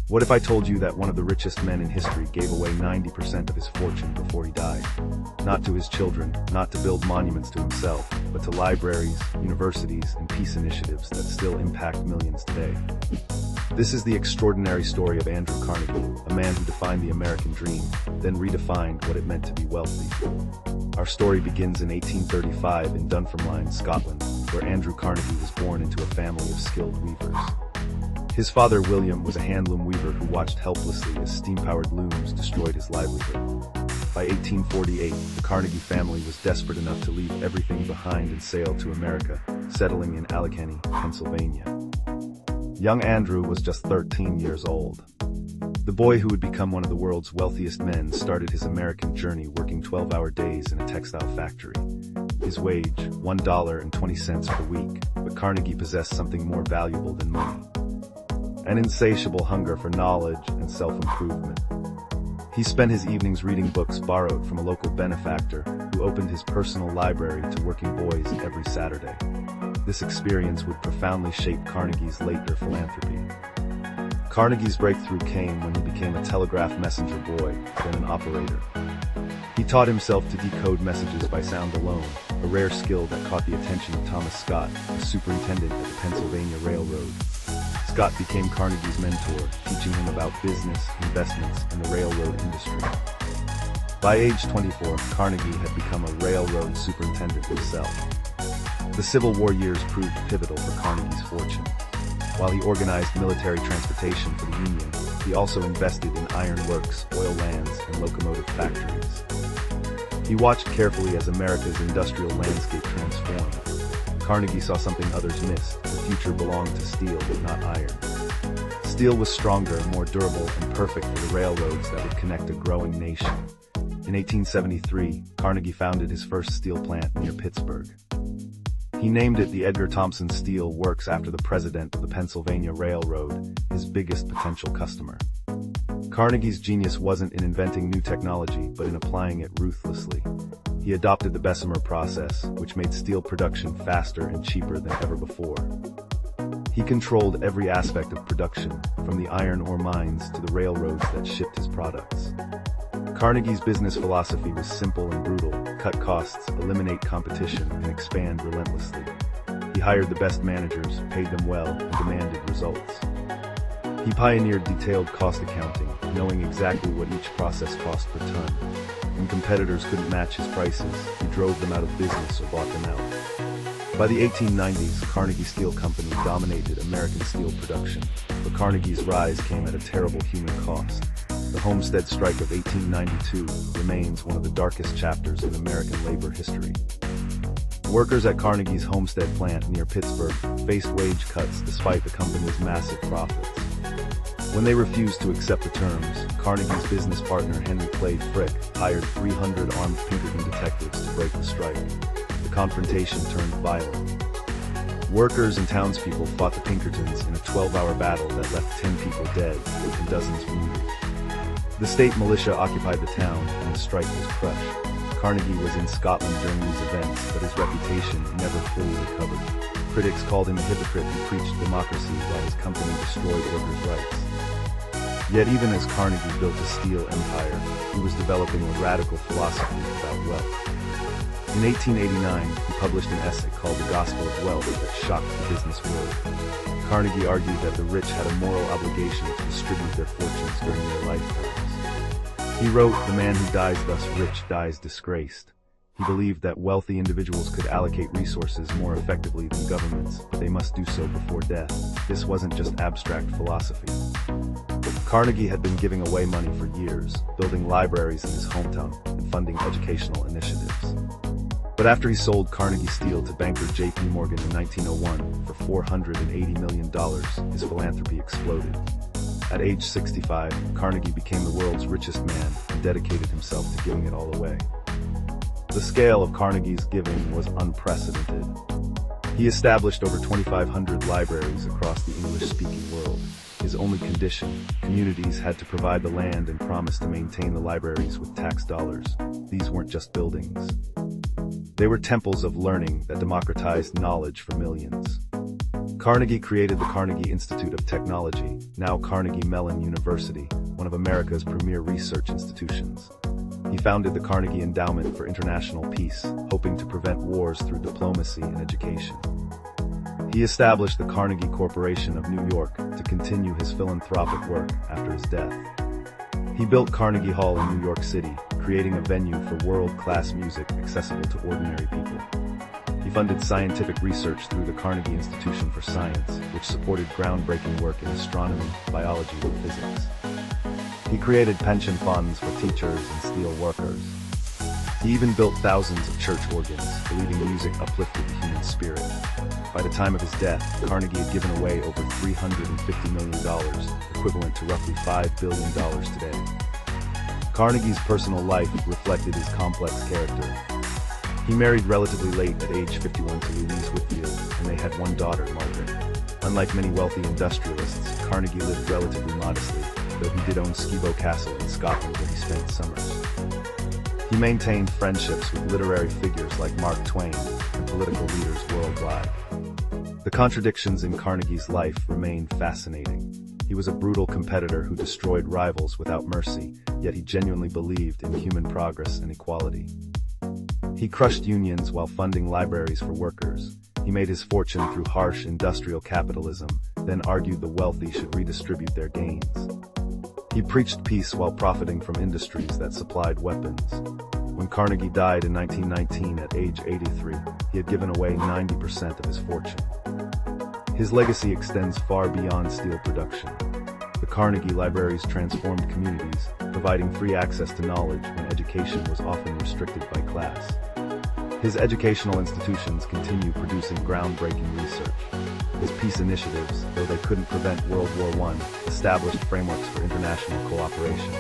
What if I told you that one of the richest men in history gave away 90% of his fortune before he died? Not to his children, not to build monuments to himself, but to libraries, universities, and peace initiatives that still impact millions today. This is the extraordinary story of Andrew Carnegie, a man who defined the American dream, then redefined what it meant to be wealthy. Our story begins in 1835 in Dunfermline, Scotland, where Andrew Carnegie was born into a family of skilled weavers. His father, William, was a handloom weaver who watched helplessly as steam-powered looms destroyed his livelihood. By 1848, the Carnegie family was desperate enough to leave everything behind and sail to America, settling in Allegheny, Pennsylvania. Young Andrew was just 13 years old. The boy who would become one of the world's wealthiest men started his American journey working 12-hour days in a textile factory. His wage, $1.20 per week, but Carnegie possessed something more valuable than money: an insatiable hunger for knowledge and self-improvement. He spent his evenings reading books borrowed from a local benefactor who opened his personal library to working boys every Saturday. This experience would profoundly shape Carnegie's later philanthropy. Carnegie's breakthrough came when he became a telegraph messenger boy, then an operator. He taught himself to decode messages by sound alone, a rare skill that caught the attention of Thomas Scott, a superintendent at the Pennsylvania Railroad. Scott became Carnegie's mentor, teaching him about business, investments, and the railroad industry. By age 24, Carnegie had become a railroad superintendent himself. The Civil War years proved pivotal for Carnegie's fortune. While he organized military transportation for the Union, he also invested in iron works, oil lands, and locomotive factories. He watched carefully as America's industrial landscape transformed. Carnegie saw something others missed: the future belonged to steel but not iron. Steel was stronger, more durable, and perfect for the railroads that would connect a growing nation. In 1873, Carnegie founded his first steel plant near Pittsburgh. He named it the Edgar Thomson Steel Works after the president of the Pennsylvania Railroad, his biggest potential customer. Carnegie's genius wasn't in inventing new technology, but in applying it ruthlessly. He adopted the Bessemer process, which made steel production faster and cheaper than ever before. He controlled every aspect of production, from the iron ore mines to the railroads that shipped his products. Carnegie's business philosophy was simple and brutal: cut costs, eliminate competition, and expand relentlessly. He hired the best managers, paid them well, and demanded results. He pioneered detailed cost accounting, knowing exactly what each process cost per ton. When competitors couldn't match his prices, he drove them out of business or bought them out. By the 1890s, Carnegie Steel Company dominated American steel production, but Carnegie's rise came at a terrible human cost. The Homestead Strike of 1892 remains one of the darkest chapters in American labor history. Workers at Carnegie's Homestead plant near Pittsburgh faced wage cuts despite the company's massive profits. When they refused to accept the terms, Carnegie's business partner Henry Clay Frick hired 300 armed Pinkerton detectives to break the strike. The confrontation turned violent. Workers and townspeople fought the Pinkertons in a 12-hour battle that left 10 people dead and dozens wounded. The state militia occupied the town, and the strike was crushed. Carnegie was in Scotland during these events, but his reputation never fully recovered. Critics called him a hypocrite who preached democracy while his company destroyed workers' rights. Yet even as Carnegie built a steel empire, he was developing a radical philosophy about wealth. In 1889, he published an essay called The Gospel of Wealth that shocked the business world. Carnegie argued that the rich had a moral obligation to distribute their fortunes during their lifetimes. He wrote, "The man who dies thus rich dies disgraced." He believed that wealthy individuals could allocate resources more effectively than governments, but they must do so before death. This wasn't just abstract philosophy. Carnegie had been giving away money for years, building libraries in his hometown and funding educational initiatives. But after he sold Carnegie Steel to banker J.P. Morgan in 1901 for $480 million, his philanthropy exploded. At age 65, Carnegie became the world's richest man and dedicated himself to giving it all away. The scale of Carnegie's giving was unprecedented. He established over 2,500 libraries across the English-speaking world. His only condition: communities had to provide the land and promise to maintain the libraries with tax dollars. These weren't just buildings. They were temples of learning that democratized knowledge for millions. Carnegie created the Carnegie Institute of Technology, now Carnegie Mellon University, one of America's premier research institutions. He founded the Carnegie Endowment for International Peace, hoping to prevent wars through diplomacy and education. He established the Carnegie Corporation of New York to continue his philanthropic work after his death. He built Carnegie Hall in New York City, creating a venue for world-class music accessible to ordinary people. He funded scientific research through the Carnegie Institution for Science, which supported groundbreaking work in astronomy, biology, and physics. He created pension funds for teachers and steel workers. He even built thousands of church organs, believing music uplifted the human spirit. By the time of his death, Carnegie had given away over $350 million, equivalent to roughly $5 billion today. Carnegie's personal life reflected his complex character. He married relatively late at age 51 to Louise Whitfield, and they had one daughter, Margaret. Unlike many wealthy industrialists, Carnegie lived relatively modestly, though he did own Skibo Castle in Scotland where he spent summers. He maintained friendships with literary figures like Mark Twain and political leaders worldwide. The contradictions in Carnegie's life remain fascinating. He was a brutal competitor who destroyed rivals without mercy, yet he genuinely believed in human progress and equality. He crushed unions while funding libraries for workers. He made his fortune through harsh industrial capitalism, then argued the wealthy should redistribute their gains. He preached peace while profiting from industries that supplied weapons. When Carnegie died in 1919 at age 83, he had given away 90% of his fortune. His legacy extends far beyond steel production. The Carnegie Libraries transformed communities, providing free access to knowledge when education was often restricted by class. His educational institutions continue producing groundbreaking research. His peace initiatives, though they couldn't prevent World War I, established frameworks for international cooperation.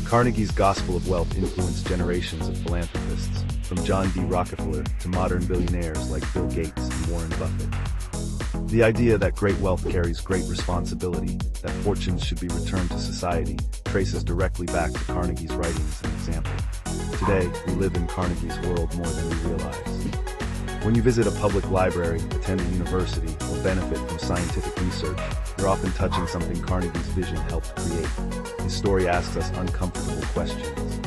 Carnegie's gospel of wealth influenced generations of philanthropists, from John D. Rockefeller to modern billionaires like Bill Gates and Warren Buffett. The idea that great wealth carries great responsibility, that fortunes should be returned to society, traces directly back to Carnegie's writings and example. Today, we live in Carnegie's world more than we realize. When you visit a public library, attend a university, or benefit from scientific research, you're often touching something Carnegie's vision helped create. His story asks us uncomfortable questions.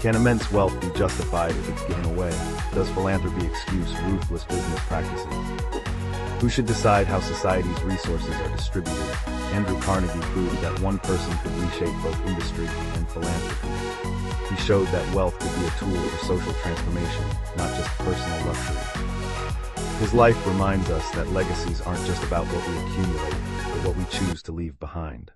Can immense wealth be justified if it's given away? Does philanthropy excuse ruthless business practices? Who should decide how society's resources are distributed? Andrew Carnegie proved that one person could reshape both industry and philanthropy. He showed that wealth could be a tool for social transformation, not just personal luxury. His life reminds us that legacies aren't just about what we accumulate, but what we choose to leave behind.